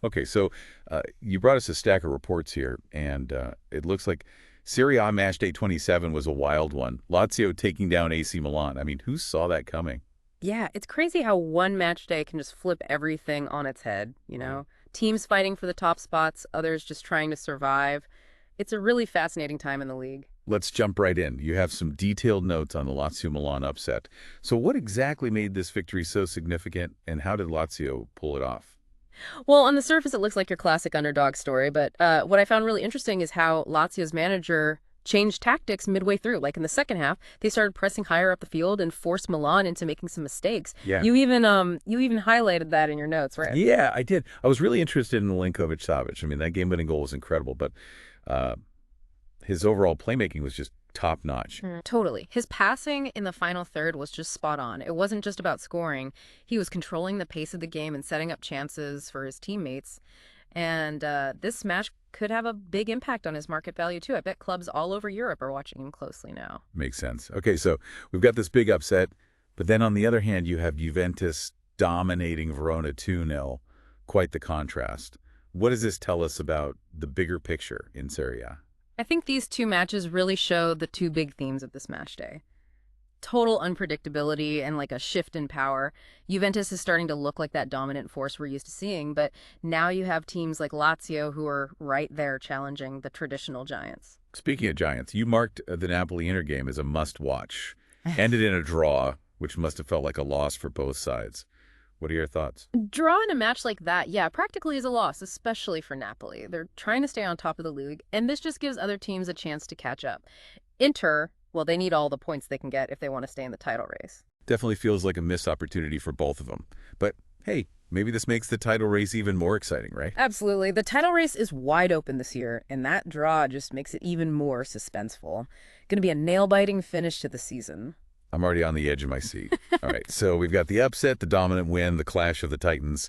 Okay, so you brought us a stack of reports here, and it looks like Serie A Matchday 27 was a wild one. Lazio taking down AC Milan. I mean, who saw that coming? Yeah, it's crazy how one match day can just flip everything on its head, you Right. know? Teams fighting for the top spots, others just trying to survive. It's a really fascinating time in the league. Let's jump right in. You have some detailed notes on the Lazio Milan upset. So, what exactly made this victory so significant, and how did Lazio pull it off? Well, on the surface, it looks like your classic underdog story, but what I found really interesting is how Lazio's manager changed tactics midway through. Like in the second half, they started pressing higher up the field and forced Milan into making some mistakes. Yeah. You even highlighted that in your notes, right? Yeah, I did. I was really interested in Milinkovic-Savic. I mean, that game-winning goal was incredible, but uh, his overall playmaking was just top-notch. Totally. His passing in the final third was just spot on. It wasn't just about scoring. He was controlling the pace of the game and setting up chances for his teammates. And this match could have a big impact on his market value, too. I bet clubs all over Europe are watching him closely now. Makes sense. Okay, so we've got this big upset, but then on the other hand, you have Juventus dominating Verona 2-0. Quite the contrast. What does this tell us about the bigger picture in Serie A? I think these two matches really show the two big themes of this match day. Total unpredictability and like a shift in power. Juventus is starting to look like that dominant force we're used to seeing, but now you have teams like Lazio who are right there challenging the traditional giants. Speaking of Giants, you marked the Napoli-Inter game as a must-watch. Ended in a draw, which must have felt like a loss for both sides. What are your thoughts? Draw in a match like that, yeah, practically is a loss, especially for Napoli. They're trying to stay on top of the league, and this just gives other teams a chance to catch up. Inter, well, they need all the points they can get if they want to stay in the title race. Definitely feels like a missed opportunity for both of them. But hey, maybe this makes the title race even more exciting, right? Absolutely. The title race is wide open this year, and that draw just makes it even more suspenseful. Going to be a nail-biting finish to the season. I'm already on the edge of my seat. All right, so we've got the upset, the dominant win, the clash of the Titans.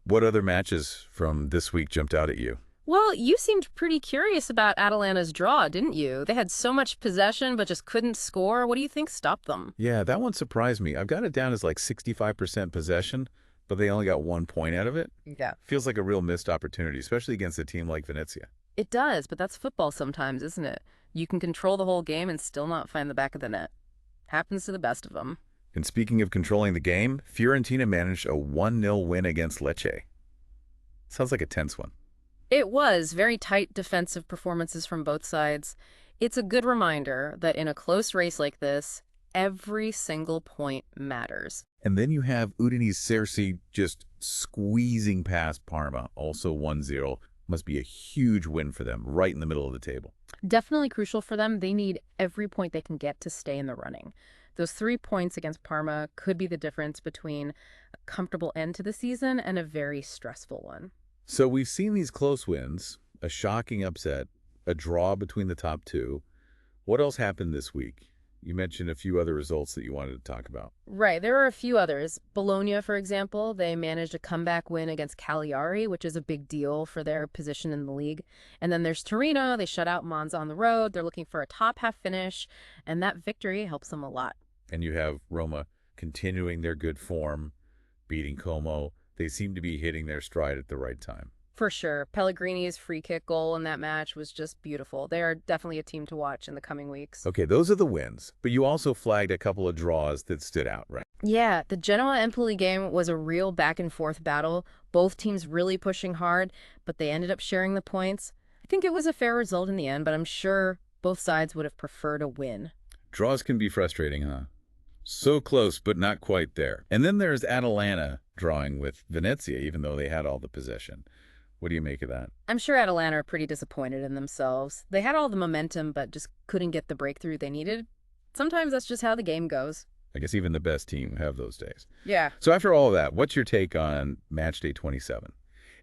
What other matches from this week jumped out at you? Well, you seemed pretty curious about Atalanta's draw, didn't you? They had so much possession but just couldn't score. What do you think stopped them? Yeah, that one surprised me. I've got it down as like 65% possession, but they only got 1 point out of it. Yeah. Feels like a real missed opportunity, especially against a team like Venezia. It does, but that's football sometimes, isn't it? You can control the whole game and still not find the back of the net. Happens to the best of them. And speaking of controlling the game, Fiorentina managed a 1-0 win against Lecce. Sounds like a tense one. It was very tight defensive performances from both sides. It's a good reminder that in a close race like this, every single point matters. And then you have Udinese just squeezing past Parma, also 1-0. Must be a huge win for them, right in the middle of the table. Definitely crucial for them. They need every point they can get to stay in the running. Those 3 points against Parma could be the difference between a comfortable end to the season and a very stressful one. So we've seen these close wins, a shocking upset, a draw between the top two. What else happened this week? You mentioned a few other results that you wanted to talk about. Right, there are a few others. Bologna, for example, they managed a comeback win against Cagliari, which is a big deal for their position in the league. And then there's Torino, they shut out Monza on the road. They're looking for a top half finish, and that victory helps them a lot. And you have Roma continuing their good form, beating Como. They seem to be hitting their stride at the right time. For sure. Pellegrini's free kick goal in that match was just beautiful. They are definitely a team to watch in the coming weeks. Okay, those are the wins, but you also flagged a couple of draws that stood out, right? Yeah, the Genoa Empoli game was a real back and forth battle. Both teams really pushing hard, but they ended up sharing the points. I think it was a fair result in the end, but I'm sure both sides would have preferred a win. Draws can be frustrating, huh? So close, but not quite there. And then there's Atalanta drawing with Venezia, even though they had all the possession. What do you make of that? I'm sure Atalanta are pretty disappointed in themselves. They had all the momentum, but just couldn't get the breakthrough they needed. Sometimes that's just how the game goes. I guess even the best team have those days. Yeah. So after all of that, what's your take on Matchday 27?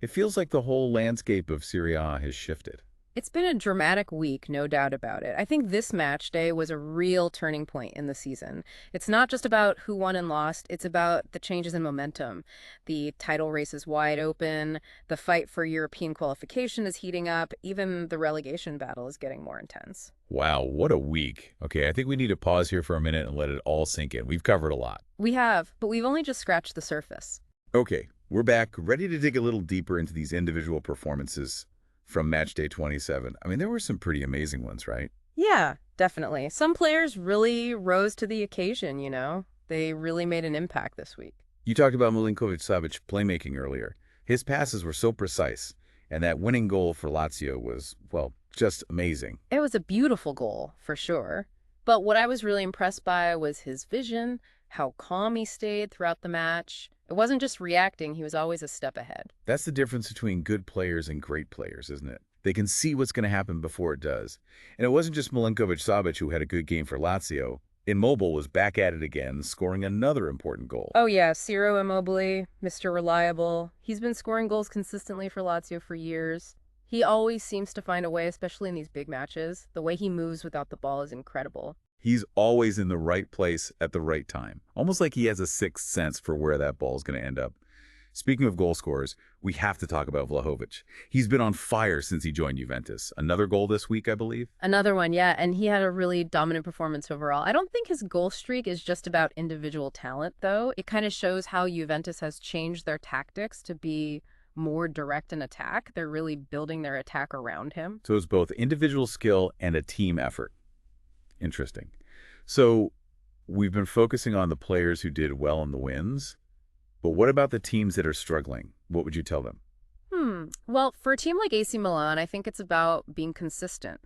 It feels like the whole landscape of Serie A has shifted. It's been a dramatic week, no doubt about it. I think this match day was a real turning point in the season. It's not just about who won and lost, it's about the changes in momentum. The title race is wide open, the fight for European qualification is heating up, even the relegation battle is getting more intense. Wow, what a week. Okay, I think we need to pause here for a minute and let it all sink in. We've covered a lot. We have, but we've only just scratched the surface. Okay, We're back, ready to dig a little deeper into these individual performances from Matchday 27. I mean, there were some pretty amazing ones, right? Yeah, definitely. Some players really rose to the occasion, you know? They really made an impact this week. You talked about Milinkovic-Savic playmaking earlier. His passes were so precise, and that winning goal for Lazio was, well, just amazing. It was a beautiful goal, for sure. But what I was really impressed by was his vision, how calm he stayed throughout the match. It wasn't just reacting, he was always a step ahead. That's the difference between good players and great players, isn't it? They can see what's going to happen before it does. And it wasn't just Milinkovic-Savic who had a good game for Lazio. Immobile was back at it again, scoring another important goal. Oh yeah, Ciro Immobile, Mr. Reliable. He's been scoring goals consistently for Lazio for years. He always seems to find a way, especially in these big matches. The way he moves without the ball is incredible. He's always in the right place at the right time. Almost like he has a sixth sense for where that ball is going to end up. Speaking of goal scorers, we have to talk about Vlahovic. He's been on fire since he joined Juventus. Another goal this week, I believe? Another one, yeah, and he had a really dominant performance overall. I don't think his goal streak is just about individual talent, though. It kind of shows how Juventus has changed their tactics to be more direct in attack. They're really building their attack around him. So it's both individual skill and a team effort. Interesting. So we've been focusing on the players who did well in the wins, but what about the teams that are struggling? What would you tell them? Well, for a team like AC Milan, I think it's about being consistent.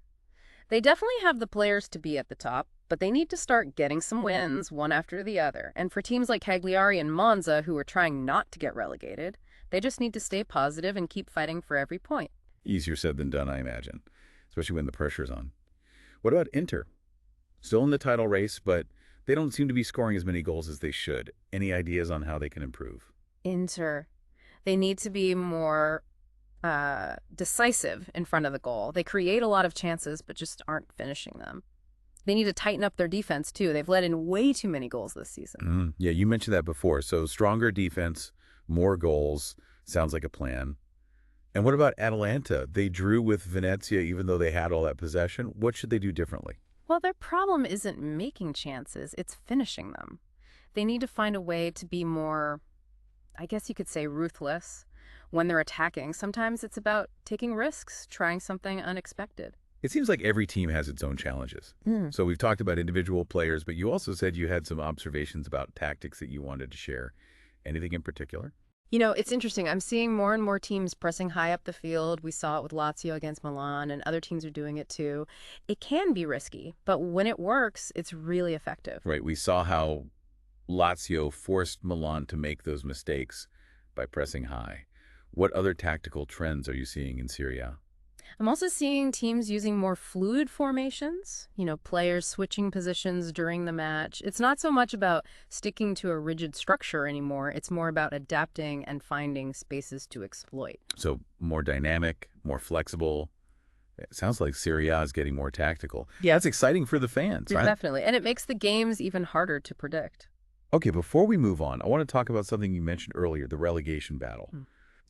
They definitely have the players to be at the top, but they need to start getting some wins one after the other. And for teams like Cagliari and Monza, who are trying not to get relegated, they just need to stay positive and keep fighting for every point. Easier said than done, I imagine, especially when the pressure's on. What about Inter? Still in the title race, but they don't seem to be scoring as many goals as they should. Any ideas on how they can improve? Inter. They need to be more decisive in front of the goal. They create a lot of chances, but just aren't finishing them. They need to tighten up their defense, too. They've let in way too many goals this season. Yeah, you mentioned that before. So stronger defense, more goals, sounds like a plan. And what about Atalanta? They drew with Venezia even though they had all that possession. What should they do differently? Well, their problem isn't making chances, it's finishing them. They need to find a way to be more, I guess you could say, ruthless when they're attacking. Sometimes it's about taking risks, trying something unexpected. It seems like every team has its own challenges. So we've talked about individual players, but you also said you had some observations about tactics that you wanted to share. Anything in particular? You know, it's interesting. I'm seeing more and more teams pressing high up the field. We saw it with Lazio against Milan, and other teams are doing it too. It can be risky, but when it works, it's really effective. Right. We saw how Lazio forced Milan to make those mistakes by pressing high. What other tactical trends are you seeing in Serie A? I'm also seeing teams using more fluid formations, you know, players switching positions during the match. It's not so much about sticking to a rigid structure anymore. It's more about adapting and finding spaces to exploit. So more dynamic, more flexible. It sounds like Serie A is getting more tactical. Yeah, it's exciting for the fans, right? Definitely. And it makes the games even harder to predict. Okay, before we move on, I want to talk about something you mentioned earlier, the relegation battle.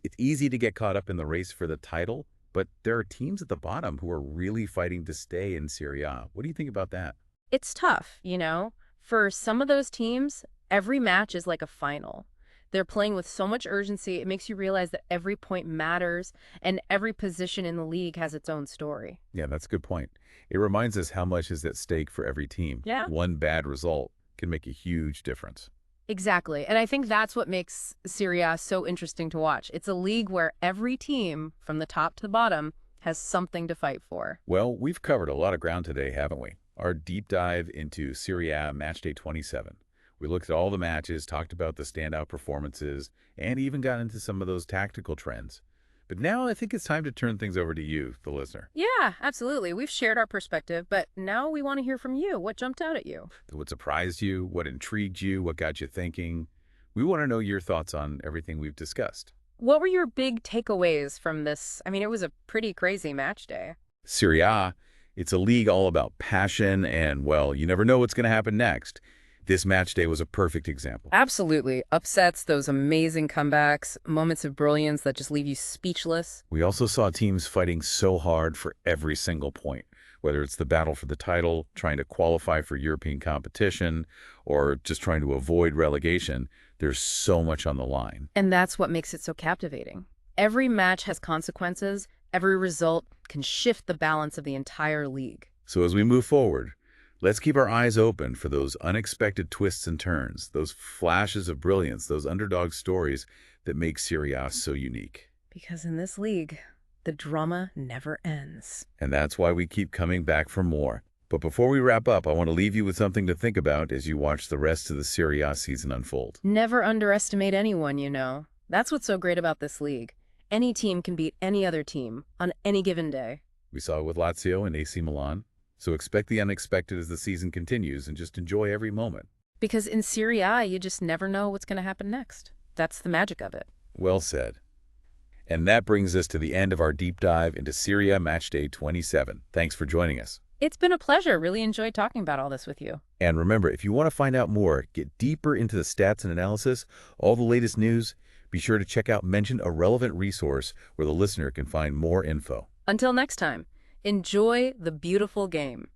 It's easy to get caught up in the race for the title, but there are teams at the bottom who are really fighting to stay in Serie A. What do you think about that? It's tough, you know? For some of those teams, every match is like a final. They're playing with so much urgency, it makes you realize that every point matters and every position in the league has its own story. Yeah, that's a good point. It reminds us how much is at stake for every team. Yeah. One bad result can make a huge difference. Exactly. And I think that's what makes Serie A so interesting to watch. It's a league where every team, from the top to the bottom, has something to fight for. Well, we've covered a lot of ground today, haven't we? Our deep dive into Serie A Matchday 27. We looked at all the matches, talked about the standout performances, and even got into some of those tactical trends. But now I think it's time to turn things over to you, the listener. Yeah, absolutely. We've shared our perspective, but now we want to hear from you. What jumped out at you? What surprised you? What intrigued you? What got you thinking? We want to know your thoughts on everything we've discussed. What were your big takeaways from this? I mean, it was a pretty crazy match day. Serie A, it's a league all about passion and, well, you never know what's going to happen next. This match day was a perfect example. Absolutely. Upsets, those amazing comebacks, moments of brilliance that just leave you speechless. We also saw teams fighting so hard for every single point, whether it's the battle for the title, trying to qualify for European competition, or just trying to avoid relegation. There's so much on the line. And that's what makes it so captivating. Every match has consequences. Every result can shift the balance of the entire league. So as we move forward, let's keep our eyes open for those unexpected twists and turns, those flashes of brilliance, those underdog stories that make Serie A so unique. Because in this league, the drama never ends. And that's why we keep coming back for more. But before we wrap up, I want to leave you with something to think about as you watch the rest of the Serie A season unfold. Never underestimate anyone, you know. That's what's so great about this league. Any team can beat any other team on any given day. We saw it with Lazio and AC Milan. So expect the unexpected as the season continues and just enjoy every moment. Because in Serie A, you just never know what's going to happen next. That's the magic of it. Well said. And that brings us to the end of our deep dive into Serie A Matchday 27. Thanks for joining us. It's been a pleasure. Really enjoyed talking about all this with you. And remember, if you want to find out more, get deeper into the stats and analysis, all the latest news, be sure to check out Mention, a relevant resource where the listener can find more info. Until next time, enjoy the beautiful game.